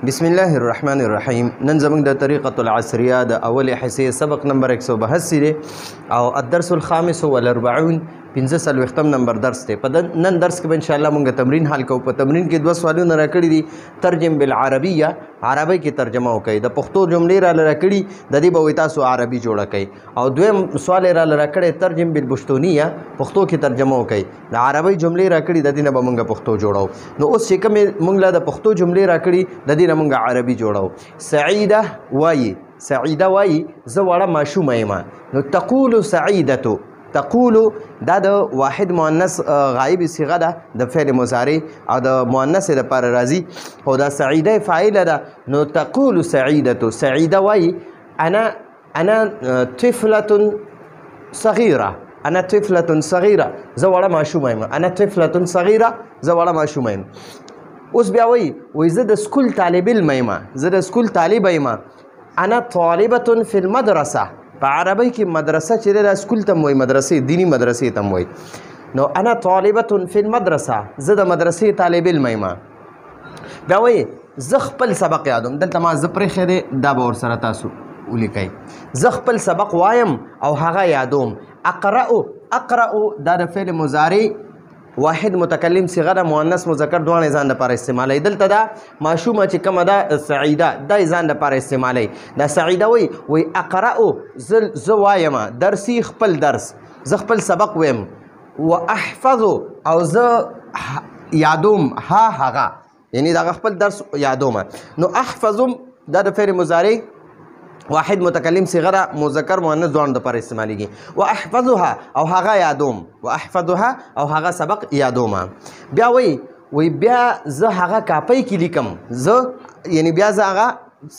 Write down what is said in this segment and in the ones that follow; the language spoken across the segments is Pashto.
بسم الله الرحمن الرحیم. نن زموږ د طریقة العصریه د اولې حصې سبق نمبر 182 دی او الدرس الخامس والاربعون 45 نمبر درس دی. په نن درس کې به ان شاء الله موږ تمرین حل کوو. په تمرین کې دوه سوالونه راکړي دي. ترجم بالعربیه، عربی کې ترجمه وکړئ. د پښتو جملې را راکړي د دې به تاسو عربي جوړه کړئ. او دویم سوال را راکړي ترجم بالپښتونیه، پښتو کې ترجمه وکړئ. د عربی جملې راکړي د دې نه به موږ پښتو جوړو. نو اوس چې کوم موږ له د پښتو جملې راکړي د دې نه موږ عربي جوړو. سعیده وایي، سعیده وایي زه وړه ماشومه یم. نو تقول سعیدتو، تقول دا د واحد مؤنث غایب صيغه ده د فعل مضارع او د مؤنث لپاره راځي او دا سعیده فاعل ده. نو تقول سعیدتو، سعیده وایي انا طفله صغیره، انا طفله صغیره زه وړه ماشومه یم. انا طفله صغیره زه وړه ماشومه یم. اوس بیا وایي زه د سکول طالب علم یم، زه د سکول طالبه یم. انا طالبه فی المدرسه، په عربی کې مدرسه چې د سکول ته وایي، مدرسې دینی مدرسې ته وایي. نو انا طالبه فی المدرسه، زه د مدرسې طالب علم یم. بیا وایي زه خپل سبق یادوم. دلته ما زه پرېښی دی، دا به ورسره تاسو ولیکئ. زه خپل سبق وایم او هغه یادوم. اقرأ دا د فعل مضارع واحد متکلم صيغه ده، مؤنث مذکر دواړه ځان لپاره استعمالوي. دلته دا ماشومه چې کومه ده سعیده دا ځان لپاره استعمالوي. دا سعیده وایي اقرأ زه وایم درسي، خپل درس، زه خپل سبق وایم. واحفظ او زه یادوم ها هغه، یعنی دا خپل درس یادوم. نو احفظ دا د فعل مضارع واحد متکلم صيغه ده، مذکر مؤنث دواړو لپاره استعمالیږي. واحفظها او هغه یادوم، واحفظها او هغه سبق یادوم. بیا وایي بیا زه هغه کاپۍ کې لیکم، زه یعنی بیا زه هغه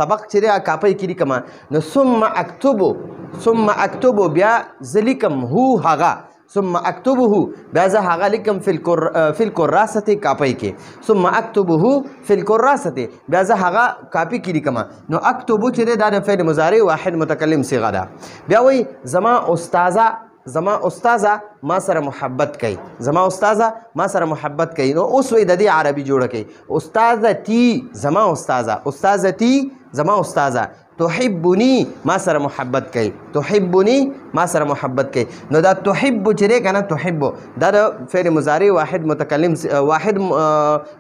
سبق چې دی کاپۍ کې لیکم. نو ثم اکتبو بیا زه لیکم هو هغه، ثم اکتبه بیا زه هغه لیکم فی الکراسة کاپۍ کې. ثم اکتبه فی الکراسة بیا زه هغه کاپۍ کې لیکم. نو اکتبو چې دی دا د فعل مضارع واحد متکلم صيغه ده. بیا وایي زما استاذه ما سره محبت کوي، زما استاذه ما سره محبت کوي. نو اوس وایي د دې عربي جوړه کوي. استاذتي زما استاذه، استاذتي زما استاذه. تحبني ما سره محبت کوي، تحبني ما سره محبت کوي. نو دا تحب چې دی که نه، تحب دا د فعل مضارع واحد متکلم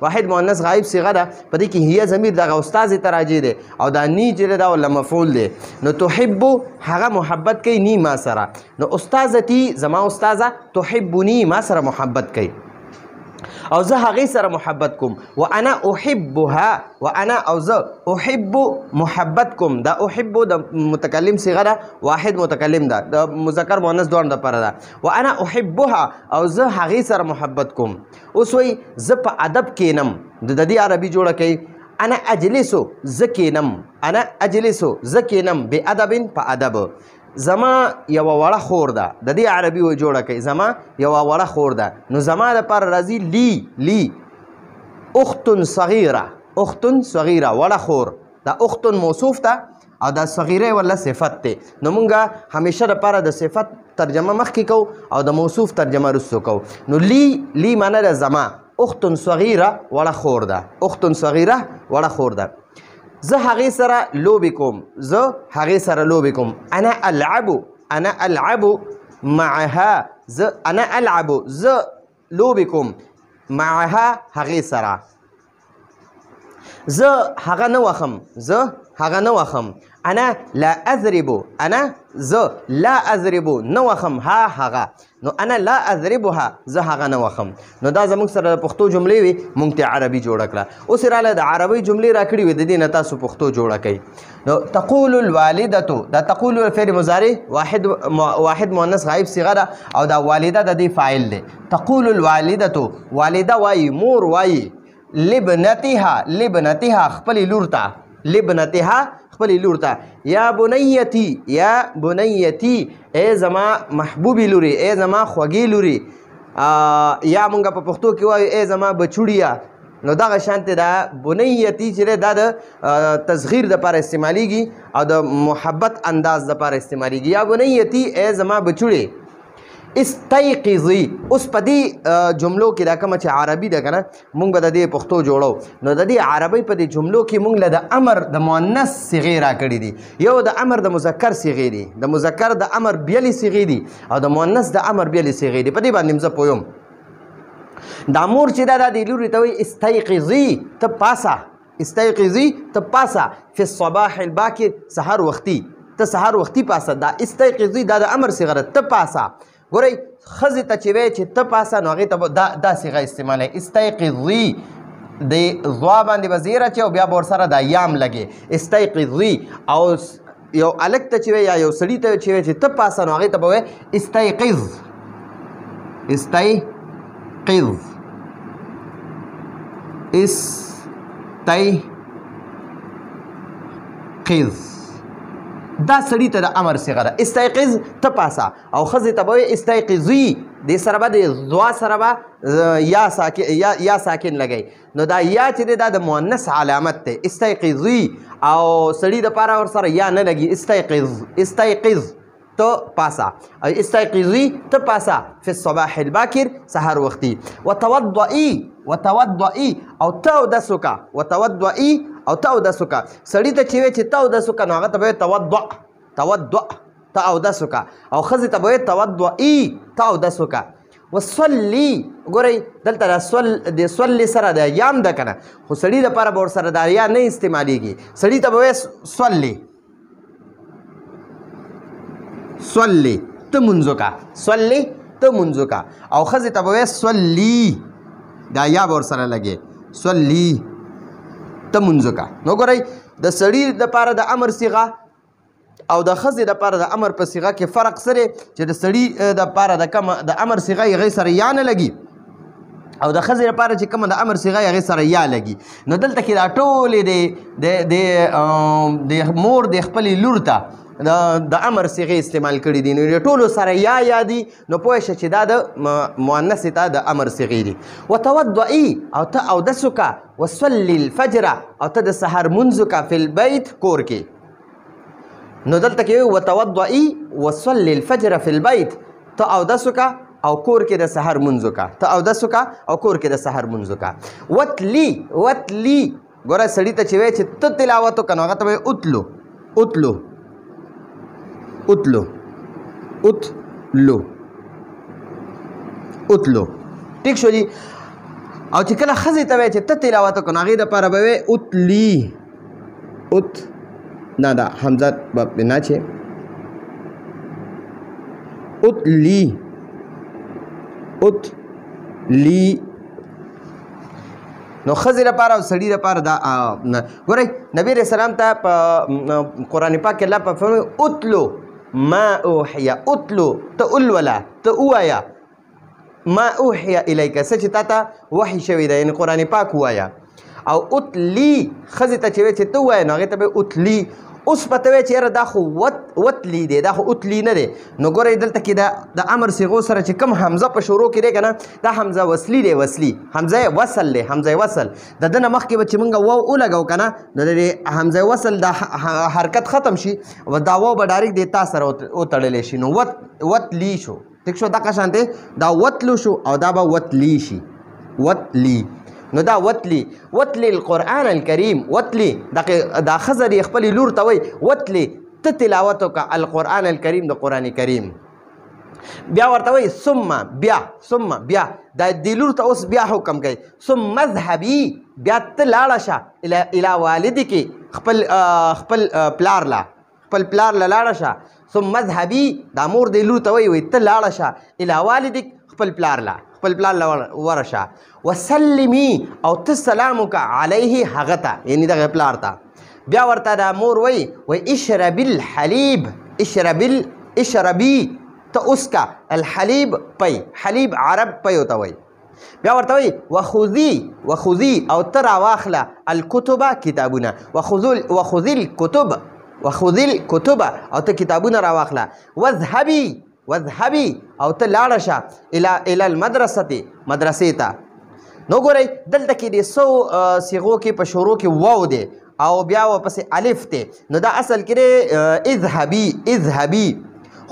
واحد مؤنث غایب صيغه ده. په دې کې هي ضمیر دغه استاذ ته راجع دی او دا نی چې دی دا ولا مفعول دی. نو تحب هغه محبت کوي نی ما سره. نو استاذتي زما استاذه، تحبني ما سره محبت کوي او زه هغې سره محبت کوم. وانا احبها، وانا او زه احب محبت کوم. دا احب د متکلم صيغه ده، واحد متکلم ده، د مذکر مؤنث دواړو لپاره ده. وانا احبها او زه هغې سره محبت کوم. اوس وایي زه په ادب کینم، د دې عربي جوړه کوي. انا اجلسو زه کینم، انا اجلسو زه کینم بادب په ادب. زما یوه وړه خور ده، د دې عربي جوړه کوي. زما یوه وړه خور ده. نو زما لپاره راځي لی اخت صغیره، اخت صغیره وړه خور. دا اخت موصوف ده او دا صغیره ولا صفت ده. نو مونږ همیشه لپاره د صفت ترجمه مخکې کوو او د موصوف ترجمه وروسته کوو. نو لی معنی ده زما، اخت صغیره وړه خور ده، اخت صغیره وړه خور ده. زه هغې سره لوبې کوم، زه هغې سره لوبې کوم. انا العب معها، انا العب زه لوبې کوم معها هغې سره. زه هغه نه وخم، زه هغه نه وخم. انا لا اضرب، انا زه لا اضرب نه وخم ها هغه. نو انا لا اضربها زه هغه نه وخم. نو دا زموږ سره د پښتو جملې وي، موږ ته عربي جوړه کړه. اوس راله د عربي جملې راکړي وي، د دې نه تاسو پښتو جوړه کوئ. نو تقول الوالدة دا تقول فعل مضارع واحد مؤنث غایب صيغه ده او دا والده د دې فاعل دی. تقول الوالدة والده وایي، مور وایي لبنتها خپلې لور ته، لبنتها خپلې لور ته. یا بنیتی ای زما محبوبې لوري، ای زما خوږې لوري. یا مونږ په پښتو کې وایو ای زما بچوړیه. نو دغه شانتې دا بنیتی چې دی دا د تصغیر دپاره استعمالیږي او د محبت انداز دپاره استعمالیږي. یا بنیتی ای زما بچوړې. استيقظي. اوس په دې جملو کې دا کومه چې عربي ده که نه مونږ به د دې پښتو جوړو نو د دې عربۍ په دې جملو کې مونږ له د امر د مؤنث صیغې راکړي دي. یو د امر د مذکر صیغې دي، د مذکر د امر بیلې صیغې دي او د مؤنث د امر بیلې صیغې دي. په دې باندې زه پویم. دا مور چې دا د لوري ته وایي استيقظي ته پاسه، استيقظي ته پاسه، فی الصباح الباکر سحر وختي، ته سحر وختي پاسه. دا استيقظي دا د امر صیغه ده، ته پاسه. ګورئ ښځې ته چې وایي چې ته پاسه نو هغې ته دا صیغه استعمالوي استيقظي. د ضوا باندې به زیر اچي او بیا به ورسره دا یام لګي استيقظي. او یو هلک ته چې وایي یا یو سړي ته چې وایي چې ته پاسه نو هغې ته به وایي استيقظ، استيقظ، استيقظ. دا سړي ته د امر صیغه ده استيقظ ته پاسه. او ښځې ته به وایي استيقظي، دې سره به د ضوا سره به یا ساکن لګئ نو دا یا چې دی دا د مؤنث علامت دی استيقظي. او سړي دپاره ورسره یا نه لګي استيقظ، استيقظ ته پاسه، استيقظي ته پاسه، فی الصباح الباکر سحر وختي. وتوضئي، وتوضئي او ته اودس وکړه، وتوضئي او ته اودس وکړه. سړي ته چې وایي چې ته اودس وکړه نو هغه ته به وایي توضؤ، توضؤ ته اودس وکړه. او ښځې ته به وایي توضئي ته اودس وکړه. وصلي، ګورئ دلته د صلي سره د یام ده که نه خو سړي دپاره به ورسره دا یا نه استعمالېږي. سړي ته به وایي صلي، صلي ته مونځ وکړه، صلي ته مونځ وکړه. او ښځې ته به وایي صلي، دا یا به ورسره لګې صلي ته مونځ وکړه. نو ګورئ د سړي دپاره د امر صیغه او د ښځې دپاره د امر په صیغه کې فرق څه دی چې د سړي دپاره د امر صیغه هغې سره یا نه لګي او د ښځې لپاره چې کومه د امر صیغه هغې سره یا لګي. نو دلته کې دا ټولې د مور د خپلې لور ته د امر صیغې استعمال کړي دي نو ټولو سره یا دي نو پوه شه چې دا د مؤنثې ته د امر صیغې دي. وتوضئي او ته اودس وکړه. وصلي الفجر او ته د سحر مونځ وکړه فی البیت کور کې. نو دلته کې وتوضئي وصلي الفجر فی البیت ته اودس وکړه او کور کې د سحر مونځ وکړه، ته اودس وکړه او کور کې د سحر مونځ وکړه. وتلي، وتلي ګوره سړي ته چې وایي چې ته تلاوت وکړه نو هغه ته وایي اتلو، اتلو، اتلو، اتلو، اتلو. ټیک شو جی. او چې کله ښځې ته وایي چې ته تلاوت وکړه نو هغې دپاره به وایي اتلي، ات نه دا حمزه به نه چې اتلي، اتلي. نو ښځې لپاره او سړي لپاره دا ګورئ نبي علیه السلام ته په قرآن پاک کې الله په فرمایي اتلو ما اوحي، اتلو ته اولوله ته ووایه ما اوحي الیک څه چې تا ته وحي شوی دی یعنې قرآن پاک ووایه. او اتلي ښځې ته چې وایي چې ته ووایه نو هغې ته به اتلي. اوس پته وایي چې یاره دا خو وتلي دی دا خو اتلي نه دی. نو ګورئ دلته کې د امر صیغو سره چې کوم حمزه په شروع کې دی که نه دا حمزه وصلي دی، وصلي حمزه وصل دی، حمزه وصل. د ده نه مخکې به چې موږ واو ولګو که نه نو د حمزه وصل دا حرکت ختم شي او دا واو به ډایرکټ د تا سره وتړلی شي نو وتلي شو. ټیک شو. دغه شانتې دا وتلو شو او دا به وتلي شي، وتلي. نو دا وتلي، وتلي القرآن الکریم، وتلي دا ښځه د خپلې لور ته وایي وتلي ته تلاوت وکړه القرآن الکریم د قرآن کریم. بیا ورته وایي ثم بیا، ثم بیا دا د لور ته اوس بیا حکم کوي ثم اذهبي بیا ته لاړه شه الی والدک خپل پلار له، خپل پلار له لاړه شه. ثم اذهبي دا مور د لور ته وایي ته لاړه شه الی والدک خپل پلار له، خپل پلار له ورشه. وسلمي او ته سلام وکړه علیه هغه ته یعنې دغه پلار ته. بیا ورته دا مور وایي اشربي الحلیب، اشربي ته اسکه الحلیب پی، حلیب عرب پی ته وایي. بیا ورته وایي وخذي او ته راواخله الکتب کتابونه، وخذي الکتب او ته کتابونه راواخله. واذهبي او ته لاړه شه الی المدرسې مدرسې ته. نو ګورئ دلته کې د څو صیغو کې په شروع کې واو دی او بیا ورپسې الف دی نو دا اصل کې دی اذهبي،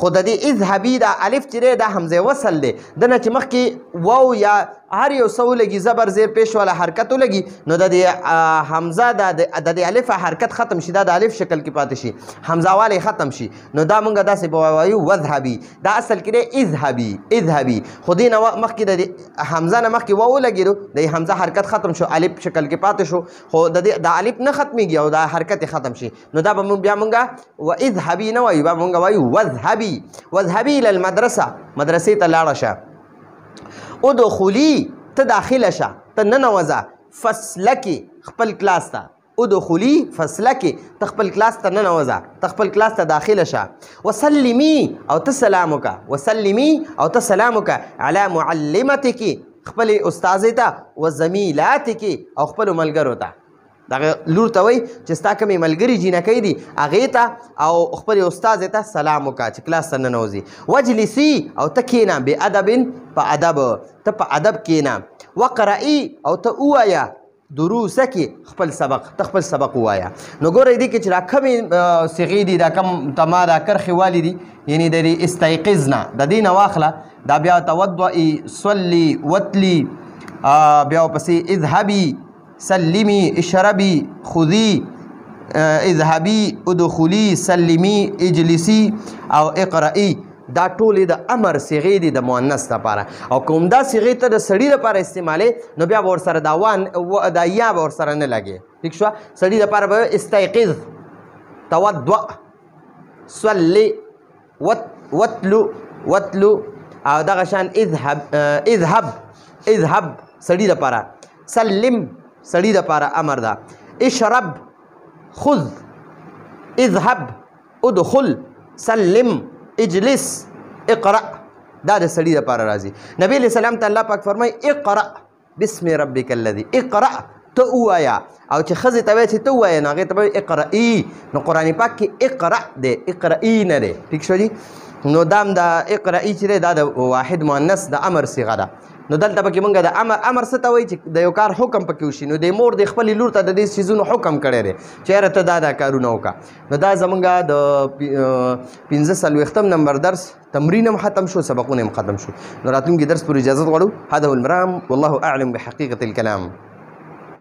خو د دې اذهبي دا الف چې دی دا حمزه وصل دی دنه چې مخکې واو یا هر یو څه ولګي زبر زیر پیش والا حرکت ولګي نو د دې حمزه د دې الف حرکت ختم شي دا د الف شکل کې پاتې شي حمزه والی ختم شي نو دا مونږ داسې به وایو وذهبي دا اصل کې دی اذهبي خو دې نه مخکې د حمزه نه مخکې واو ولګېدو د حمزه حرکت ختم شو الف شکل کې پاتې شو خو د الف نه ختمېږي او دا حرکت ختم شي نو دا به بیا مونږ واذهبي نه وایو بیا مونږ وایو وذهبي الى المدرسه مدرسې ته لاړه شه ادخلي ته داخله شه ته ننوځه فصلکې خپل کلاس ته ادخلي فصلکې ته خپل کلاس ته ننوځه ته خپل کلاس ته داخله شه وسلمي او ته سلام وکړه علی معلمتک خپل استاذې ته وزمیلاتک او خپلو ملګرو ته دغه لور ته وایي چې ستا کومې ملګري جینکۍ دي هغې ته او خپلې استاذې ته سلام وکړه چې کلاس ته ننوځي وجلسي او ته کښېنه بادب په ادب ته په ادب کښېنه وقرئي او ته ووایه دروسکې خپل سبق ووایه نو ګوره دې کې چې دا کمې صیغې دي دا کم تما دا کرښې والي دي یعنې د دې استیقظ نه د دې نه واخله دا بیا تودعي صلي وتلي بیا ورپسې اذهبي سلمي اشربي خذي اذهبي ادخلي سلمي اجلسي او اقرئي دا ټولې د امر صیغې دي د مؤنث لپاره او کوم دا صیغې ته د سړي لپاره استعمالې نو بیا به ورسره دا دا یا به ورسره نه لګې ټیک شوه سړي لپاره به استيقظ تودع صلي وتلو او دغه شان اذهب سړي لپاره سلم سړي لپاره امر ده اشرب خذ اذهب ادخل سلم اجلس اقرأ دا د سړي لپاره راځي نبی علیہ السلام ته الله پاک فرمایي اقرأ بسم ربک الذي اقرأ ته ووایه او چې ښځې ته وایي چې ته ووایه نو هغې ته به اقرئي نو قرآن پاک کې اقرأ دی اقرئي نه دی ټیک شو جي نو دا هم د اقرئي چې دی دا د واحد مؤنث د امر صیغه ده نو دلته پکې مونږ د امر څه ته وایي چې د یو کار حکم پکې وشي نو د مور د خپلې لور ته د دې څیزونو حکم کړی دی چې یاره ته دا کارونه وکړه نو دا زمونږ د 45 نمبر درس تمرین هم ختم شو سبقونه هم ختم شو نو راتلونکي درس پورې اجازت غواړو هذا هو المرام والله اعلم بحقیقة الكلام